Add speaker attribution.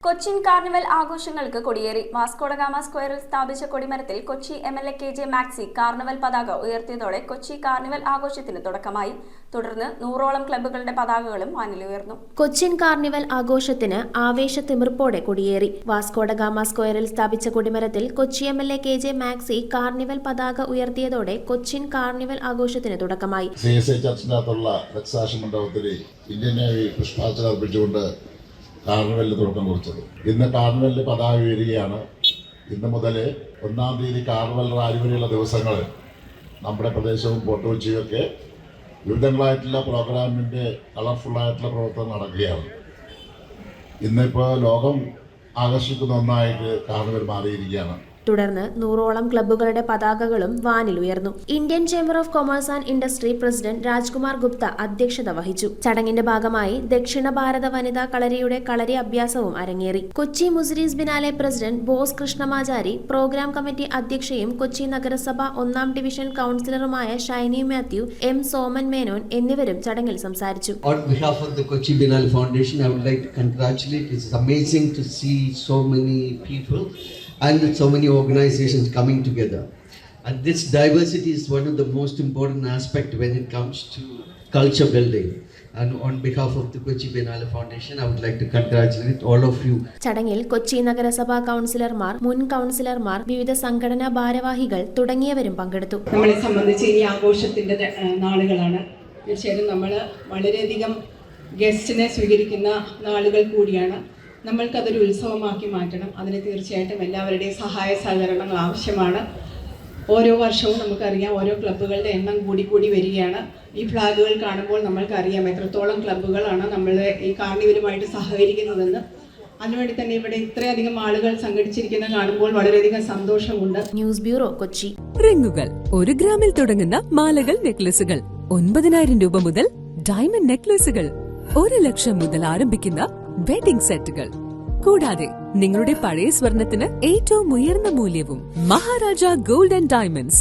Speaker 1: Cochin carnival ആഘോഷങ്ങൾക്ക് കൊടിയേറി. Vasco da Gama സ്ക്വയറിൽ സ്ഥാപിച്ച കൊടിമരത്തിൽ കൊച്ചി എംഎൽഎ കെ.ജെ. മാക്സി കാർണിവൽ പതാക ഉയർത്തിയതോടെ കൊച്ചി കാർണിവൽ ആഘോഷത്തിന് തുടക്കമായി. തുടർന്ന് 100ഓളം ക്ലബ്ബുകളുടെ പതാകകളും വാനിലുയർന്നു.
Speaker 2: കൊച്ചിൻ കാർണിവൽ ആഘോഷത്തിന് ആവേശത്തിമിർപ്പോടെ കൊടിയേറി. വാസ്കോഡഗാമ സ്ക്വയറിൽ സ്ഥാപിച്ച കൊടിമരത്തിൽ കൊച്ചി എംഎൽഎ കെ.ജെ. മാക്സി കാർണിവൽ പതാക ഉയർത്തിയതോടെ കൊച്ചിൻ കാർണിവൽ ആഘോഷത്തിന് തുടക്കമായി.
Speaker 3: ഇന്ത്യൻ നേവി പുഷ്പാർച്ചന അർപ്പിച്ചുകൊണ്ട് കാർണിവലിന് തുടക്കം കുറിച്ചത്. ഇന്ന് കാർണിവലിന് പതാക ഉയരുകയാണ്. ഇന്ന് മുതൽ 1-ാം തീയതി കാർണിവൽ റാലി വരെയുള്ള ദിവസങ്ങൾ നമ്മുടെ പ്രദേശവും ഫോർട്ട് കൊച്ചിയൊക്കെ വിവിധങ്ങളായിട്ടുള്ള പ്രോഗ്രാമിൻ്റെ കളർഫുള്ളായിട്ടുള്ള പ്രവർത്തനം നടക്കുകയാണ്. ഇന്നിപ്പോൾ ലോകം ആകർഷിക്കുന്ന ഒന്നായിട്ട് കാർണിവൽ മാറിയിരിക്കുകയാണ്.
Speaker 2: തുടർന്ന് 100ഓളം ക്ലബ്ബുകളുടെ പതാകകളും വാനിലുയർന്നു. Indian chamber of commerce and industry president Rajkumar Gupta അധ്യക്ഷത വഹിച്ചു. ചടങ്ങിന്റെ ഭാഗമായി ദക്ഷിണ ഭാരത വനിതാ കളരിയുടെ കളരി അഭ്യാസവും അരങ്ങേറി. Kochi Muziris biennale president Bose Krishnamachari, program committee അധ്യക്ഷയും കൊച്ചി നഗരസഭ 1-ാം ഡിവിഷൻ കൗൺസിലറുമായ ഷൈനി മാത്യു, എം സോമൻ മേനോൻ എന്നിവരും ചടങ്ങിൽ സംസാരിച്ചു.
Speaker 4: On behalf of the Kochi Biennale Foundation, I would like to congratulate. It's amazing to see so many people and so many organizations coming together. And this diversity is one of the most important aspects when it comes to culture building. And on behalf of the Kochi Biennale Foundation, I would like to congratulate all of you.
Speaker 2: ചടങ്ങിൽ കൊച്ചി നഗരസഭാ കൗൺസിലർമാർ, മുൻ കൗൺസിലർമാർ, വിവിധ സംഘടനാ ഭാരവാഹികൾ തുടങ്ങിയവരും പങ്കെടുത്തു.
Speaker 5: നമ്മളെ സംബന്ധിച്ച് ഈ ആഘോഷത്തിൻ്റെ നാളുകളാണ്. തീർച്ചയായിട്ടും നമ്മൾ വളരെയധികം ഗസ്റ്റിനെ സ്വീകരിക്കുന്ന നാളുകൾ കൂടിയാണ്. നമ്മൾക്കതൊരു ഉത്സവമാക്കി മാറ്റണം. അതിന് തീർച്ചയായിട്ടും എല്ലാവരുടെയും സഹായ സഹകരണങ്ങൾ ആവശ്യമാണ്. ഓരോ വർഷവും നമുക്കറിയാം ഓരോ ക്ലബ്ബുകളുടെ എണ്ണം കൂടി വരികയാണ്. ഈ ഫ്ലാഗുകൾ കാണുമ്പോൾ നമ്മൾക്കറിയാം എത്രത്തോളം ക്ലബ്ബുകളാണ് നമ്മൾ ഈ കാർണിവലുമായിട്ട് സഹകരിക്കുന്നതെന്ന്. അതിനുവേണ്ടി തന്നെ ഇവിടെ ഇത്രയധികം ആളുകൾ സംഘടിച്ചിരിക്കുന്നത് കാണുമ്പോൾ വളരെയധികം സന്തോഷമുണ്ട്.
Speaker 2: News bureau, Kochi.
Speaker 6: റിങ്ങുകൾ 1 ഗ്രാമിൽ തുടങ്ങുന്ന മാലകൾ, നെക്ലസുകൾ 9,000 രൂപ മുതൽ ഡയമണ്ട് നെക്ലസുകൾ 1 ലക്ഷം മുതൽ ആരംഭിക്കുന്ന വെഡിംഗ് സെറ്റുകൾ, കൂടാതെ നിങ്ങളുടെ പഴയ സ്വർണത്തിന് ഏറ്റവും ഉയർന്ന മൂല്യവും. Maharaja gold and diamonds,